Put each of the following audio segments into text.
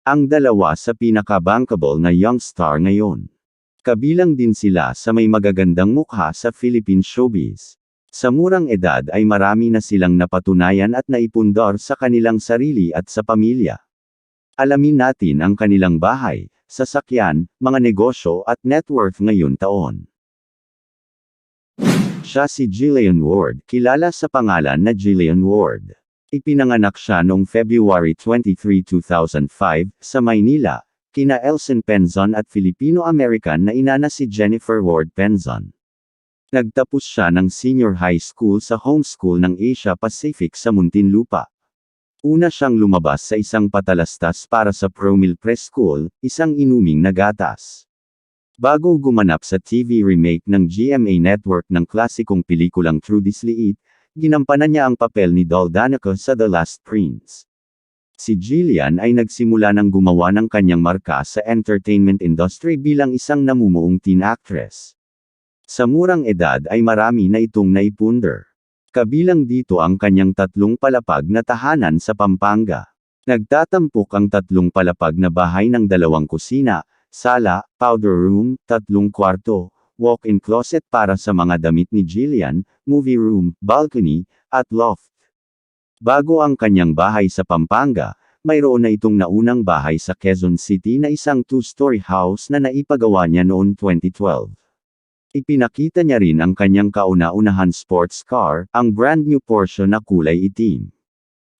Ang dalawa sa pinaka-bankable na young star ngayon. Kabilang din sila sa may magagandang mukha sa Philippine showbiz. Sa murang edad ay marami na silang napatunayan at naipundar sa kanilang sarili at sa pamilya. Alamin natin ang kanilang bahay, sasakyan, mga negosyo at net worth ngayon taon. Siya si Jillian Ward, kilala sa pangalan na Jillian Ward. Ipinanganak siya noong February 23, 2005, sa Maynila, kina Elson Penzon at Filipino-American na ina na si Jennifer Ward Penzon. Nagtapos siya ng senior high school sa homeschool ng Asia Pacific sa Muntinlupa. Una siyang lumabas sa isang patalastas para sa Promil Preschool, isang inuming na gatas. Bago gumanap sa TV remake ng GMA Network ng klasikong pelikulang True Disliit, ginampanan niya ang papel ni Dol Danica sa The Last Prince. Si Jillian ay nagsimula ng gumawa ng kanyang marka sa entertainment industry bilang isang namumuong teen actress. Sa murang edad ay marami na itong naipundar. Kabilang dito ang kanyang 3 palapag na tahanan sa Pampanga. Nagtatampok ang 3 palapag na bahay ng 2 kusina, sala, powder room, 3 kwarto, walk-in closet para sa mga damit ni Jillian, movie room, balcony, at loft. Bago ang kanyang bahay sa Pampanga, mayroon na itong naunang bahay sa Quezon City na isang 2-story house na naipagawa niya noong 2012. Ipinakita niya rin ang kanyang kauna-unahan sports car, ang brand new Porsche na kulay itim.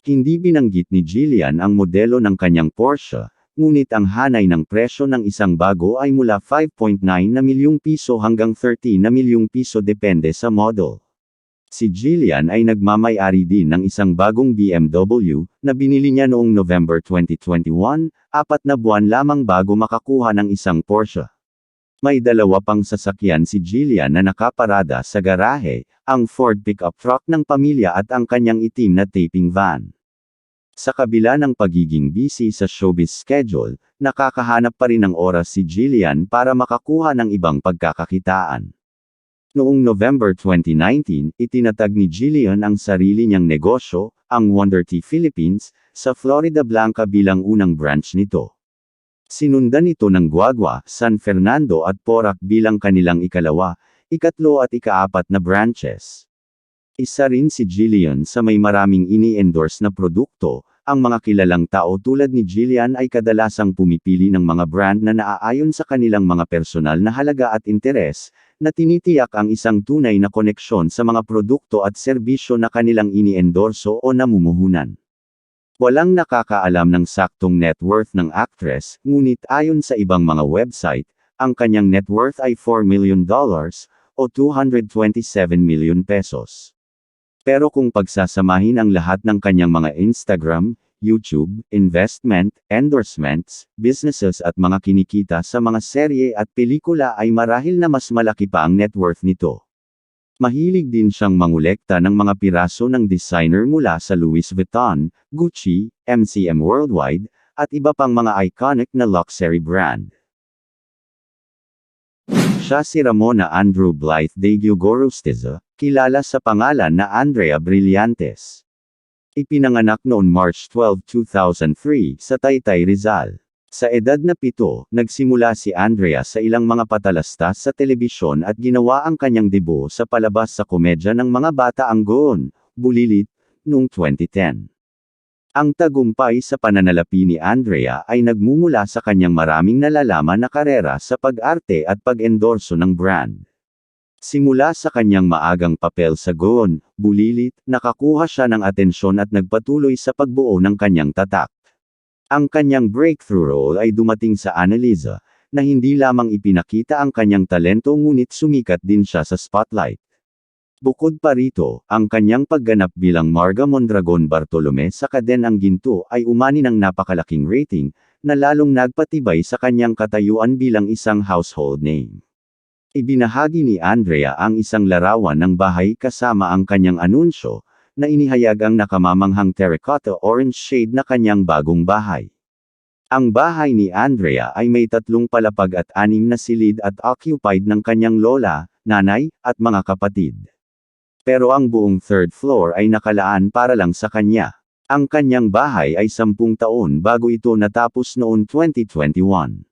Hindi binanggit ni Jillian ang modelo ng kanyang Porsche, ngunit ang hanay ng presyo ng isang bago ay mula 5.9 na milyong piso hanggang 13 na milyong piso depende sa model. Si Jillian ay nagmamay-ari din ng isang bagong BMW, na binili niya noong November 2021, 4 na buwan lamang bago makakuha ng isang Porsche. May 2 pang sasakyan si Jillian na nakaparada sa garahe, ang Ford pickup truck ng pamilya at ang kanyang itim na taping van. Sa kabila ng pagiging busy sa showbiz schedule, nakakahanap pa rin ng oras si Jillian para makakuha ng ibang pagkakakitaan. Noong November 2019, itinatag ni Jillian ang sarili niyang negosyo, ang Wonder Tea Philippines, sa Florida Blanca bilang unang branch nito. Sinundan ito ng Guagua, San Fernando at Porac bilang kanilang ikalawa, ikatlo at ika-4 na branches. Isa rin si Jillian sa may maraming ini-endorse na produkto. Ang mga kilalang tao tulad ni Jillian ay kadalasang pumipili ng mga brand na naaayon sa kanilang mga personal na halaga at interes, na tinitiyak ang isang tunay na koneksyon sa mga produkto at serbisyo na kanilang ini-endorso o namumuhunan. Walang nakakaalam ng saktong net worth ng actress, ngunit ayon sa ibang mga website, ang kanyang net worth ay $4 million, o 227 million pesos. Pero kung pagsasamahin ang lahat ng kanyang mga Instagram, YouTube, investment, endorsements, businesses at mga kinikita sa mga serye at pelikula ay marahil na mas malaki pa ang net worth nito. Mahilig din siyang mangolekta ng mga piraso ng designer mula sa Louis Vuitton, Gucci, MCM Worldwide, at iba pang mga iconic na luxury brand. Siya si Ramona Andrew Blythe de Gugorosteza, kilala sa pangalan na Andrea Brillantes. Ipinanganak noon March 12, 2003, sa Taytay, Rizal. Sa edad na 7, nagsimula si Andrea sa ilang mga patalastas sa telebisyon at ginawa ang kanyang debut sa palabas sa komedya ng mga bata Anggoon, Bulilit, noong 2010. Ang tagumpay sa pananalapi ni Andrea ay nagmumula sa kanyang maraming nalalaman na karera sa pag-arte at pag-endorso ng brand. Simula sa kanyang maagang papel sa Goon, Bulilit, nakakuha siya ng atensyon at nagpatuloy sa pagbuo ng kanyang tatak. Ang kanyang breakthrough role ay dumating sa Annalisa, na hindi lamang ipinakita ang kanyang talento ngunit sumikat din siya sa spotlight. Bukod pa rito, ang kanyang pagganap bilang Marga Mondragon Bartolome sa Kaden ang Ginto ay umani ng napakalaking rating, na lalong nagpatibay sa kanyang katayuan bilang isang household name. Ibinahagi ni Andrea ang isang larawan ng bahay kasama ang kanyang anunsyo, na inihayag ang nakamamanghang terracotta orange shade na kanyang bagong bahay. Ang bahay ni Andrea ay may 3 palapag at 6 na silid at occupied ng kanyang lola, nanay, at mga kapatid. Pero ang buong 3rd floor ay nakalaan para lang sa kanya. Ang kanyang bahay ay 10 taon bago ito natapos noon 2021.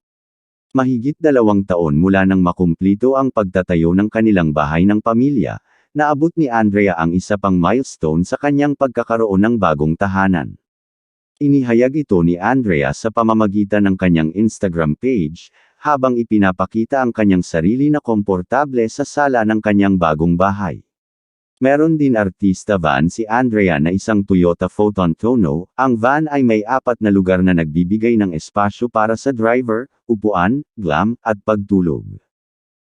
Mahigit 2 taon mula nang makumplito ang pagtatayo ng kanilang bahay ng pamilya, naabot ni Andrea ang isa pang milestone sa kanyang pagkakaroon ng bagong tahanan. Inihayag ito ni Andrea sa pamamagitan ng kanyang Instagram page, habang ipinapakita ang kanyang sarili na komportable sa sala ng kanyang bagong bahay. Meron din artista van si Andrea na isang Toyota Photon Tono. Ang van ay may 4 na lugar na nagbibigay ng espasyo para sa driver, upuan, glam, at pagtulog.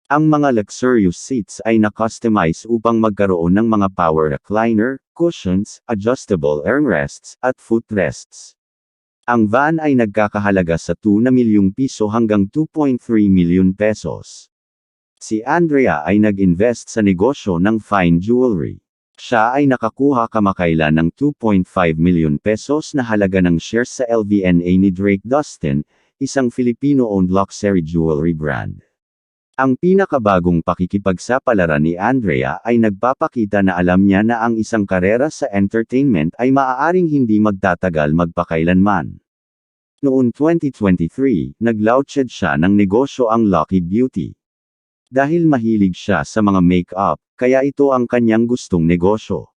Ang mga luxurious seats ay na-customize upang magkaroon ng mga power recliner, cushions, adjustable armrests, at footrests. Ang van ay nagkakahalaga sa 2 milyong piso hanggang 2.3 milyon pesos. Si Andrea ay nag-invest sa negosyo ng fine jewelry. Siya ay nakakuha kamakailan ng 2.5 milyon pesos na halaga ng shares sa LVNA ni Drake Dustin, isang Filipino-owned luxury jewelry brand. Ang pinakabagong pakikipagsapalaran ni Andrea ay nagpapakita na alam niya na ang isang karera sa entertainment ay maaaring hindi magtatagal magpakailanman. Noong 2023, nag-launched siya ng negosyo ang Lucky Beauty. Dahil mahilig siya sa mga make-up, kaya ito ang kanyang gustong negosyo.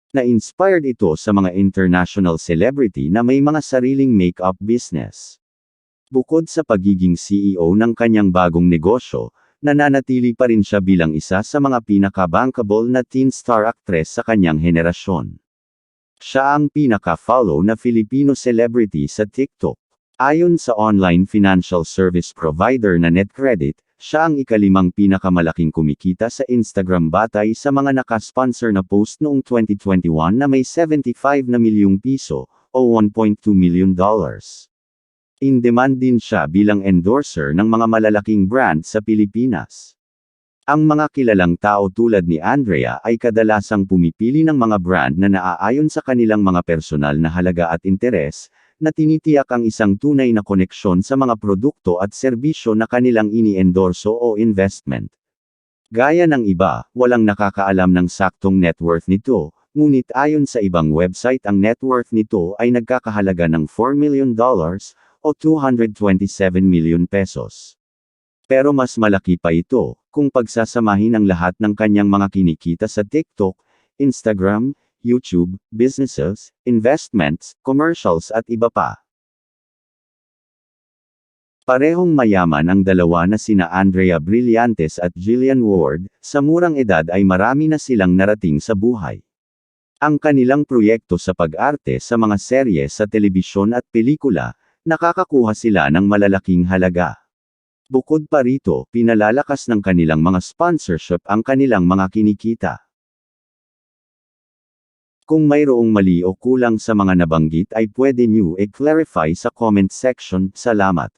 Na-inspired ito sa mga international celebrity na may mga sariling make-up business. Bukod sa pagiging CEO ng kanyang bagong negosyo, nananatili pa rin siya bilang isa sa mga pinaka-bankable na teen star actress sa kanyang henerasyon. Siya ang pinaka-follow na Filipino celebrity sa TikTok. Ayon sa online financial service provider na NetCredit, siya ang ika-5 pinakamalaking kumikita sa Instagram batay sa mga naka-sponsor na post noong 2021 na may 75 na milyong piso, o $1.2 million. In-demand din siya bilang endorser ng mga malalaking brand sa Pilipinas. Ang mga kilalang tao tulad ni Andrea ay kadalasang pumipili ng mga brand na naaayon sa kanilang mga personal na halaga at interes, na tinitiyak ang isang tunay na koneksyon sa mga produkto at serbisyo na kanilang ini-endorso o investment. Gaya ng iba, walang nakakaalam ng saktong net worth nito, ngunit ayon sa ibang website ang net worth nito ay nagkakahalaga ng $4 million, o 227 million pesos. Pero mas malaki pa ito, kung pagsasamahin ang lahat ng kanyang mga kinikita sa TikTok, Instagram, YouTube, businesses, investments, commercials at iba pa. Parehong mayaman ang dalawa na sina Andrea Brillantes at Jillian Ward, sa murang edad ay marami na silang narating sa buhay. Ang kanilang proyekto sa pag-arte sa mga serye sa telebisyon at pelikula, nakakakuha sila ng malalaking halaga. Bukod pa rito, pinalalakas ng kanilang mga sponsorship ang kanilang mga kinikita. Kung mayroong mali o kulang sa mga nabanggit ay pwede niyo i-clarify sa comment section. Salamat.